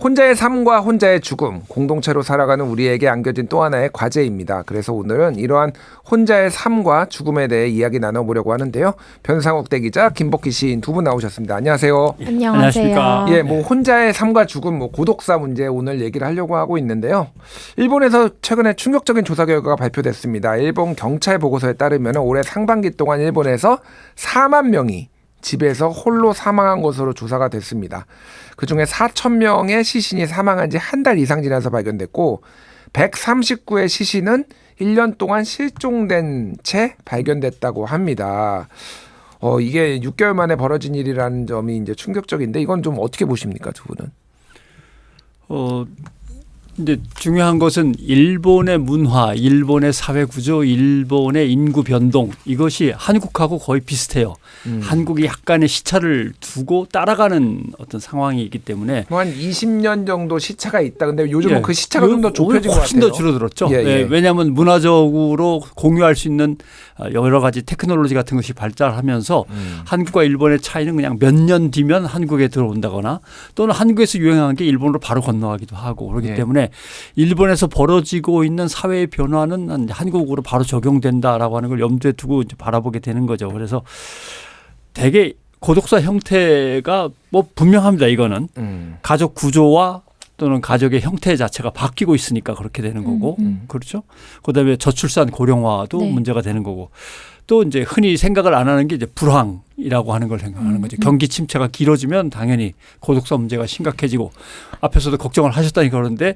혼자의 삶과 혼자의 죽음, 공동체로 살아가는 우리에게 안겨진 또 하나의 과제입니다. 그래서 오늘은 이러한 혼자의 삶과 죽음에 대해 이야기 나눠보려고 하는데요. 변상욱 대기자, 김복희 시인 두 분 나오셨습니다. 안녕하세요. 안녕하세요. 예, 뭐 혼자의 삶과 죽음, 뭐 고독사 문제 오늘 얘기를 하려고 하고 있는데요. 일본에서 최근에 충격적인 조사 결과가 발표됐습니다. 일본 경찰 보고서에 따르면 올해 상반기 동안 일본에서 4만 명이 집에서 홀로 사망한 것으로 조사가 됐습니다. 그중에 4,000명의 시신이 사망한 지 한 달 이상 지나서 발견됐고 139의 시신은 1년 동안 실종된 채 발견됐다고 합니다. 이게 6개월 만에 벌어진 일이라는 점이 이제 충격적인데 이건 좀 어떻게 보십니까, 두 분은? 근데 중요한 것은 일본의 문화, 일본의 사회 구조, 일본의 인구 변동 이것이 한국하고 거의 비슷해요. 한국이 약간의 시차를 두고 따라가는 어떤 상황이 있기 때문에 뭐 한 20년 정도 시차가 있다. 근데 요즘은 그 시차가 좀 더 좁혀진 것 같아요. 훨씬 더 줄어들었죠. 왜냐하면 문화적으로 공유할 수 있는 여러 가지 테크놀로지 같은 것이 발달하면서 한국과 일본의 차이는 그냥 몇 년 뒤면 한국에 들어온다거나 또는 한국에서 유행한 게 일본으로 바로 건너가기도 하고 그렇기 때문에 일본에서 벌어지고 있는 사회의 변화는 한국으로 바로 적용된다라고 하는 걸 염두에 두고 이제 바라보게 되는 거죠. 그래서 되게 고독사 형태가 뭐 분명합니다. 이거는 가족 구조와 또는 가족의 형태 자체가 바뀌고 있으니까 그렇게 되는 거고 그렇죠. 그다음에 저출산 고령화도 문제가 되는 거고 또 이제 흔히 생각을 안 하는 게 이제 불황이라고 하는 걸 생각하는 거죠. 경기 침체가 길어지면 당연히 고독사 문제가 심각해지고 앞에서도 걱정을 하셨다니까 그러는데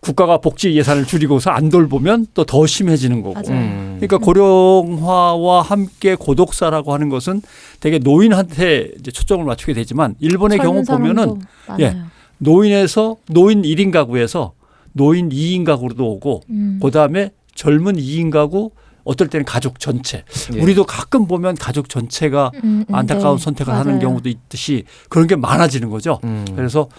국가가 복지 예산을 줄이고서 안 돌보면 또 더 심해지는 거고. 그러니까 고령화와 함께 고독사라고 하는 것은 되게 노인한테 이제 초점을 맞추게 되지만 일본의 경우 보면은 노인에서 노인 1인 가구에서 노인 2인 가구로도 오고 그다음에 젊은 2인 가구 어떨 때는 가족 전체. 우리도 가끔 보면 가족 전체가 안타까운 선택을 하는 경우도 있듯이 그런 게 많아지는 거죠. 그래서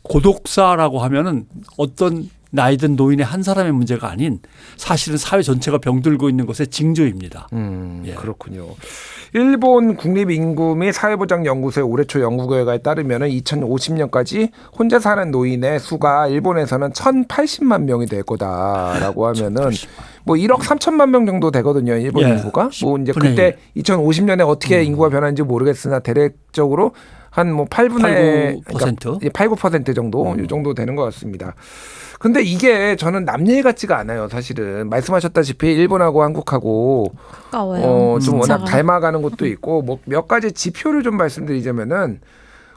고독사라고 하면은 어떤 나이든 노인의 한 사람의 문제가 아닌 사실은 사회 전체가 병들고 있는 것의 징조입니다. 그렇군요. 일본 국립인구 및 사회보장연구소의 올해 초 연구 결과에 따르면 2050년까지 혼자 사는 노인의 수가 일본에서는 1,080만 명이 될 거다라고 하면은 뭐 1억 3천만 명 정도 되거든요. 일본 인구가. 뭐 이제 그때 2050년에 어떻게 인구가 변하는지 모르겠으나 대략적으로 한 뭐 8분의 9%? 8-9% 정도 이 정도 되는 것 같습니다. 근데 이게 저는 남 얘기 같지가 않아요. 사실은 말씀하셨다시피 일본하고 한국하고 좀 워낙 닮아가는 것도 있고 뭐 몇 가지 지표를 좀 말씀드리자면은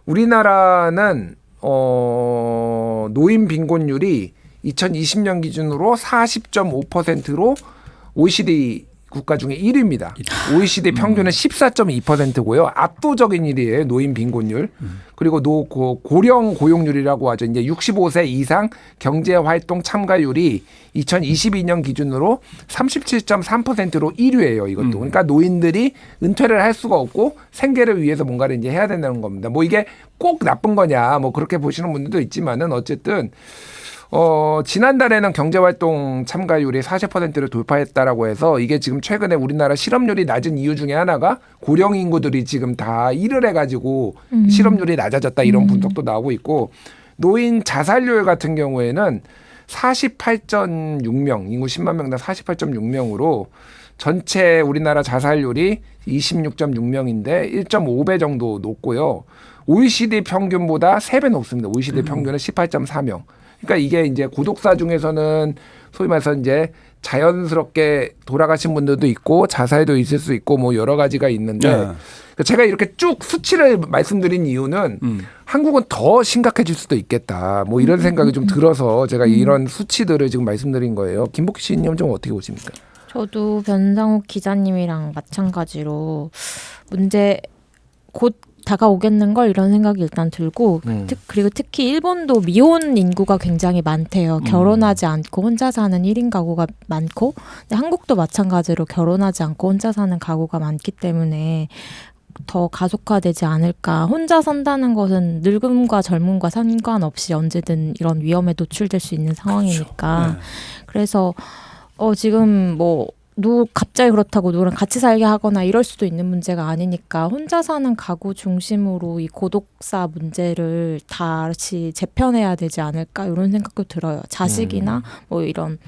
우리나라는 노인 빈곤율이 2020년 기준으로 40.5%로 OECD 국가 중에 1위입니다. OECD 평균은 14.2%고요. 압도적인 일이에요. 노인 빈곤율. 그리고 고령 고용률이라고 하죠. 이제 65세 이상 경제활동 참가율이 2022년 기준으로 37.3%로 1위예요. 이것도. 그러니까 노인들이 은퇴를 할 수가 없고 생계를 위해서 뭔가를 이제 해야 된다는 겁니다. 뭐 이게 꼭 나쁜 거냐 뭐 그렇게 보시는 분들도 있지만은 어쨌든 지난달에는 경제활동 참가율이 40%를 돌파했다라고 해서 이게 지금 최근에 우리나라 실업률이 낮은 이유 중에 하나가 고령 인구들이 지금 다 일을 해가지고 실업률이 낮아졌다 이런 분석도 나오고 있고 노인 자살률 같은 경우에는 48.6명, 인구 10만 명당 48.6명으로 전체 우리나라 자살률이 26.6명인데 1.5배 정도 높고요. OECD 평균보다 3배 높습니다. OECD 평균은 18.4명. 그러니까 이게 이제 고독사 중에서는 소위 말해서 이제 자연스럽게 돌아가신 분들도 있고 자살도 있을 수 있고 뭐 여러 가지가 있는데 제가 이렇게 쭉 수치를 말씀드린 이유는 한국은 더 심각해질 수도 있겠다. 뭐 이런 생각이 좀 들어서 제가 이런 수치들을 지금 말씀드린 거예요. 김복희 씨님 좀 어떻게 보십니까? 저도 변상욱 기자님이랑 마찬가지로 문제 곧 다가오겠는 걸 이런 생각이 일단 들고 그리고 특히 일본도 미혼 인구가 굉장히 많대요. 결혼하지 않고 혼자 사는 1인 가구가 많고 근데 한국도 마찬가지로 결혼하지 않고 혼자 사는 가구가 많기 때문에 더 가속화되지 않을까. 혼자 산다는 것은 늙음과 젊음과 상관없이 언제든 이런 위험에 노출될 수 있는 상황이니까. 그래서 지금 뭐 갑자기 그렇다고 누구랑 같이 살게 하거나 이럴 수도 있는 문제가 아니니까 혼자 사는 가구 중심으로 이 고독사 문제를 다시 재편해야 되지 않을까 이런 생각도 들어요. 자식이나 뭐 이런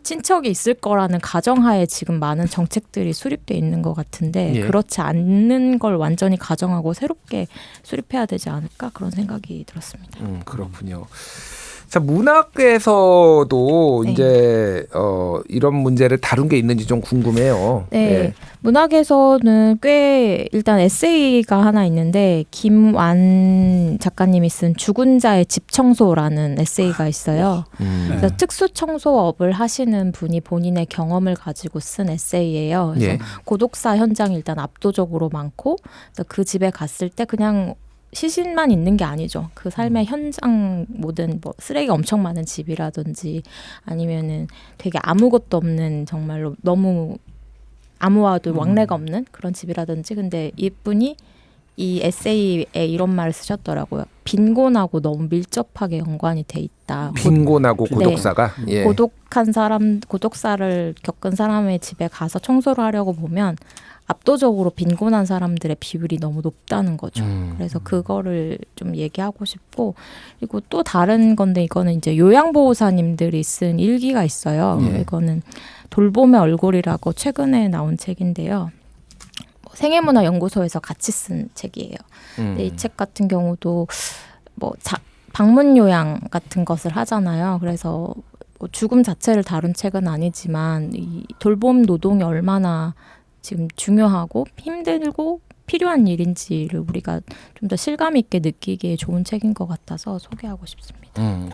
친척이 있을 거라는 가정하에 지금 많은 정책들이 수립돼 있는 것 같은데 예. 그렇지 않는 걸 완전히 가정하고 새롭게 수립해야 되지 않을까 그런 생각이 들었습니다. 그렇군요. 자, 문학에서도 네. 이제 이런 문제를 다룬 게 있는지 좀 궁금해요. 네, 예. 문학에서는 꽤 일단 에세이가 하나 있는데 김완 작가님이 쓴 죽은 자의 집 청소라는 에세이가 있어요. 그래서 특수 청소업을 하시는 분이 본인의 경험을 가지고 쓴 에세이예요. 그래서 예. 고독사 현장이 일단 압도적으로 많고 그래서 그 집에 갔을 때 그냥 시신만 있는 게 아니죠. 그 삶의 현장 모든 뭐 쓰레기가 엄청 많은 집이라든지 아니면은 되게 아무것도 없는 정말로 너무 아무와도 왕래가 없는 그런 집이라든지 근데 이분이 이 에세이에 이런 말을 쓰셨더라고요. 빈곤하고 너무 밀접하게 연관이 돼 있다. 빈곤하고 네. 고독사가 예. 고독사를 겪은 사람의 집에 가서 청소를 하려고 보면 압도적으로 빈곤한 사람들의 비율이 너무 높다는 거죠. 그래서 그거를 좀 얘기하고 싶고 그리고 또 다른 건데 이거는 이제 요양보호사님들이 쓴 일기가 있어요. 예. 이거는 돌봄의 얼굴이라고 최근에 나온 책인데요. 생애문화연구소에서 같이 쓴 책이에요. 근데 이 책 같은 경우도 뭐 방문 요양 같은 것을 하잖아요. 그래서 뭐 죽음 자체를 다룬 책은 아니지만 이 돌봄 노동이 얼마나 지금 중요하고 힘들고 필요한 일인지를 우리가 좀 더 실감 있게 느끼기에 좋은 책인 것 같아서 소개하고 싶습니다.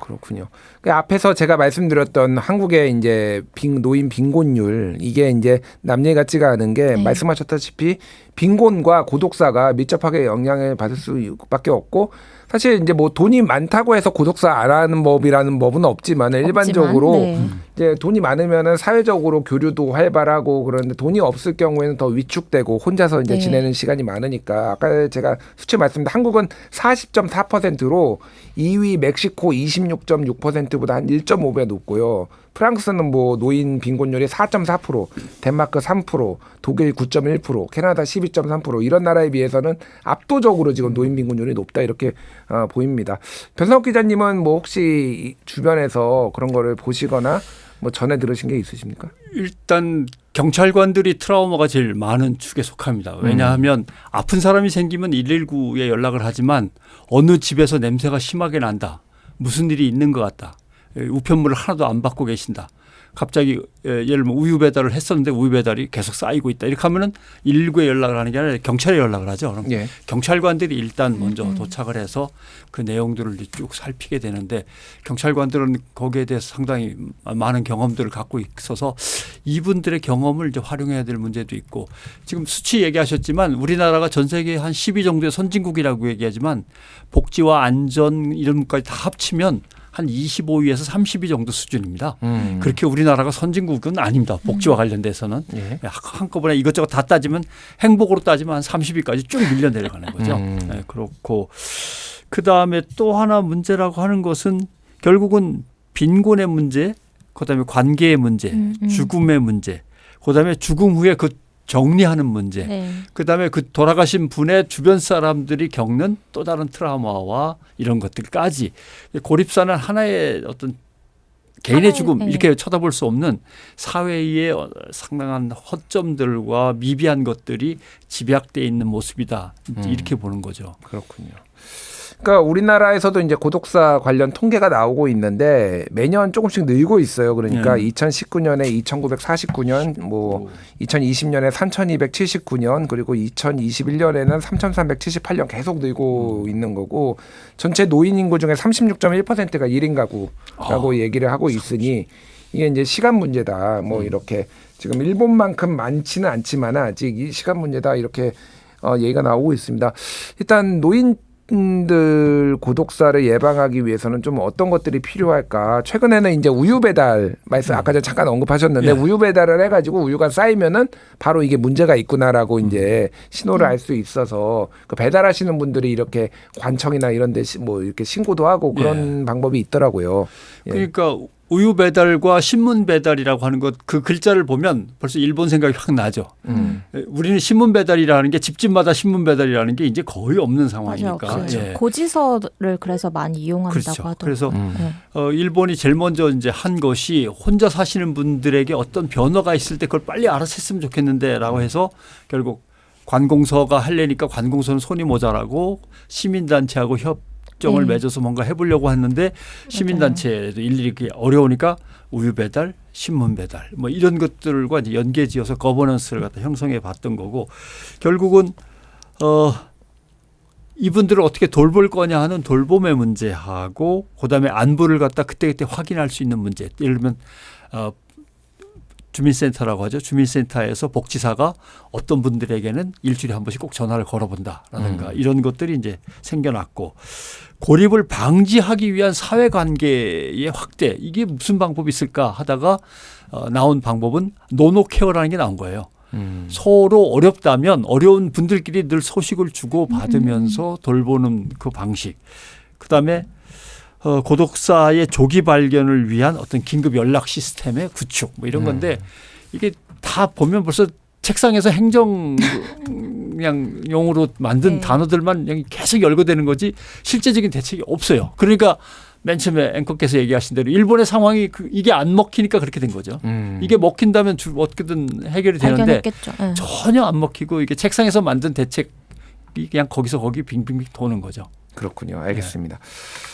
그렇군요. 그 앞에서 제가 말씀드렸던 한국의 이제 노인 빈곤율 이게 이제 남 얘기 같지가 않은 게 네. 말씀하셨다시피 빈곤과 고독사가 밀접하게 영향을 받을 수밖에 없고 사실 이제 뭐 돈이 많다고 해서 고독사 안 하는 법이라는 법은 없지만 일반적으로 네. 이제 돈이 많으면은 사회적으로 교류도 활발하고 그런데 돈이 없을 경우에는 더 위축되고 혼자서 이제 네. 지내는 시간이 많으니까 아까 제가 수치 말씀드린 한국은 40.4%로 2위 멕시코 26.6%보다 한 1.5배 높고요. 프랑스는 뭐 노인 빈곤율이 4.4%, 덴마크 3%, 독일 9.1%, 캐나다 12.3% 이런 나라에 비해서는 압도적으로 지금 노인 빈곤율이 높다 이렇게 보입니다. 변상욱 기자님은 뭐 혹시 주변에서 그런 거를 보시거나 뭐 전에 들으신 게 있으십니까? 일단 경찰관들이 트라우마가 제일 많은 축에 속합니다. 왜냐하면 아픈 사람이 생기면 119에 연락을 하지만 어느 집에서 냄새가 심하게 난다. 무슨 일이 있는 것 같다. 우편물을 하나도 안 받고 계신다. 갑자기 예를 들면 우유 배달을 했었는데 우유 배달이 계속 쌓이고 있다. 이렇게 하면은 119에 연락을 하는 게 아니라 경찰에 연락을 하죠. 그럼 예. 경찰관들이 일단 먼저 도착을 해서 그 내용들을 쭉 살피게 되는데 경찰관들은 거기에 대해서 상당히 많은 경험들을 갖고 있어서 이분들의 경험을 이제 활용해야 될 문제도 있고 지금 수치 얘기하셨지만 우리나라가 전 세계 한 10위 정도의 선진국이라고 얘기하지만 복지와 안전 이런 것까지 다 합치면 한 25위에서 30위 정도 수준입니다. 그렇게 우리나라가 선진국은 아닙니다. 복지와 관련돼서는. 예. 한꺼번에 이것저것 다 따지면 행복으로 따지면 한 30위까지 쭉 밀려 내려가는 거죠. 네, 그렇고 그다음에 또 하나 문제라고 하는 것은 결국은 빈곤의 문제, 그다음에 관계의 문제, 죽음의 문제, 그다음에 죽음 후에 그 정리하는 문제, 네. 그다음에 그 돌아가신 분의 주변 사람들이 겪는 또 다른 트라우마와 이런 것들까지 고립사는 하나의 어떤 개인의 죽음 네. 이렇게 쳐다볼 수 없는 사회의 상당한 허점들과 미비한 것들이 집약되어 있는 모습이다. 이렇게 보는 거죠. 그렇군요. 그러니까 우리나라에서도 이제 고독사 관련 통계가 나오고 있는데 매년 조금씩 늘고 있어요. 그러니까 2019년에 2,949년, 뭐 2020년에 3,279년, 그리고 2021년에는 3,378년 계속 늘고 있는 거고 전체 노인 인구 중에 36.1%가 1인 가구라고 얘기를 하고 있으니 이게 이제 시간 문제다. 뭐 이렇게 지금 일본만큼 많지는 않지만 아직 이 시간 문제다 이렇게 얘기가 나오고 있습니다. 일단 노인들 고독사를 예방하기 위해서는 좀 어떤 것들이 필요할까? 최근에는 이제 우유 배달 말씀 아까 전에 잠깐 언급하셨는데 예. 우유 배달을 해가지고 우유가 쌓이면은 바로 이게 문제가 있구나라고 이제 신호를 알 수 있어서 그 배달하시는 분들이 이렇게 관청이나 이런데 뭐 이렇게 신고도 하고 그런 방법이 있더라고요. 예. 그러니까 우유 배달과 신문 배달이라고 하는 것 그 글자를 보면 벌써 일본 생각이 확 나죠. 우리는 신문 배달이라는 게 집집마다 신문 배달이라는 게 이제 거의 없는 상황이니까. 맞아요. 예. 고지서를 그래서 많이 이용한다고 그렇죠. 하더라고요. 그래서 네. 일본이 제일 먼저 이제 한 것이 혼자 사시는 분들에게 어떤 변화가 있을 때 그걸 빨리 알아챘으면 좋겠는데라고 해서 결국 관공서가 하려니까 관공서는 손이 모자라고 시민단체하고 협정을 네. 맺어서 뭔가 해보려고 했는데 시민단체도 일일이 그게 어려우니까 우유 배달, 신문 배달 뭐 이런 것들과 이제 연계지어서 거버넌스를 갖다 형성해 봤던 거고 결국은 이분들을 어떻게 돌볼 거냐 하는 돌봄의 문제하고 그다음에 안부를 갖다 그때그때 확인할 수 있는 문제. 예를 들면 주민센터라고 하죠. 주민센터에서 복지사가 어떤 분들에게는 일주일에 한 번씩 꼭 전화를 걸어본다라든가 이런 것들이 이제 생겨났고 고립을 방지하기 위한 사회관계의 확대 이게 무슨 방법이 있을까 하다가 나온 방법은 노노케어라는 게 나온 거예요. 서로 어렵다면 어려운 분들끼리 늘 소식을 주고 받으면서 돌보는 그 방식. 그다음에 고독사의 조기 발견을 위한 어떤 긴급 연락 시스템의 구축 뭐 이런 건데 이게 다 보면 벌써 책상에서 행정 그냥 용어로 만든 네. 단어들만 그냥 계속 열거되는 거지 실제적인 대책이 없어요. 그러니까 맨 처음에 앵커께서 얘기하신 대로 일본의 상황이 이게 안 먹히니까 그렇게 된 거죠. 이게 먹힌다면 어떻게든 해결이 되는데 발견했겠죠. 네. 전혀 안 먹히고 이게 책상에서 만든 대책이 그냥 거기서 거기 빙빙빙 도는 거죠. 그렇군요. 알겠습니다.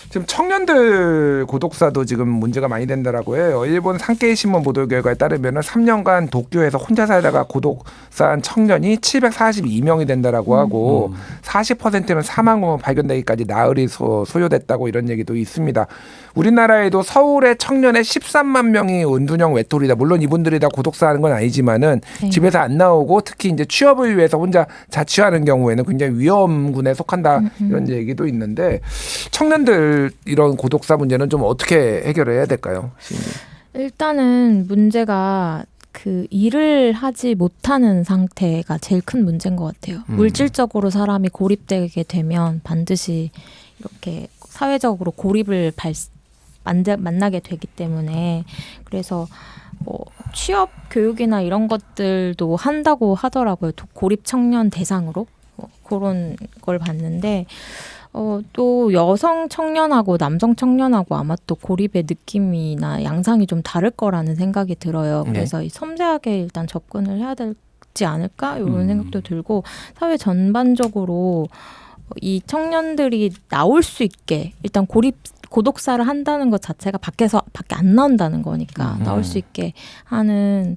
지금 청년들 고독사도 지금 문제가 많이 된다라고 해요. 일본 산케이 신문 보도 결과에 따르면 3년간 도쿄에서 혼자 살다가 고독사한 청년이 742명이 된다라고 하고 40%는 사망 후 발견되기까지 나흘이 소요됐다고 이런 얘기도 있습니다. 우리나라에도 서울의 청년의 13만 명이 은둔형 외톨이다. 물론 이분들이 다 고독사하는 건 아니지만은 네. 집에서 안 나오고 특히 이제 취업을 위해서 혼자 자취하는 경우에는 굉장히 위험군에 속한다 이런 얘기도 있는데 청년들 이런 고독사 문제는 좀 어떻게 해결해야 될까요? 일단은 문제가 그 일을 하지 못하는 상태가 제일 큰 문제인 것 같아요. 물질적으로 사람이 고립되게 되면 반드시 이렇게 사회적으로 고립을 만나게 되기 때문에 그래서 뭐 취업 교육이나 이런 것들도 한다고 하더라고요. 고립 청년 대상으로 그런 걸 봤는데 또 여성 청년하고 남성 청년하고 아마 또 고립의 느낌이나 양상이 좀 다를 거라는 생각이 들어요. 그래서 이 섬세하게 일단 접근을 해야 되지 않을까 이런 생각도 들고 사회 전반적으로 이 청년들이 나올 수 있게 일단 고독사를 한다는 것 자체가 밖에 안 나온다는 거니까 나올 수 있게 하는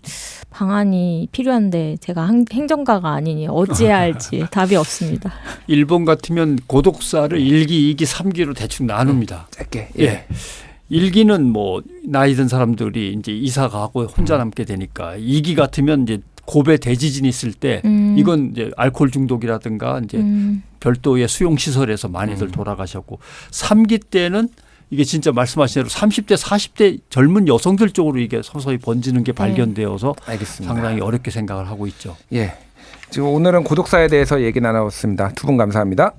방안이 필요한데 제가 행정가가 아니니 어찌해야 할지 답이 없습니다. 일본 같으면 고독사를 1기, 2기, 3기로 대충 나눕니다. 짧게. 예. 1기는 뭐 나이 든 사람들이 이제 이사 가고 혼자 남게 되니까 2기 같으면 이제 고베 대지진이 있을 때 이건 이제 알코올 중독이라든가 이제 별도의 수용 시설에서 많이들 돌아가셨고 3기 때는 이게 진짜 말씀하신 대로 30대 40대 젊은 여성들 쪽으로 이게 서서히 번지는 게 발견되어서 알겠습니다. 상당히 어렵게 생각을 하고 있죠. 예. 지금 오늘은 고독사에 대해서 얘기 나눴습니다. 두 분 감사합니다.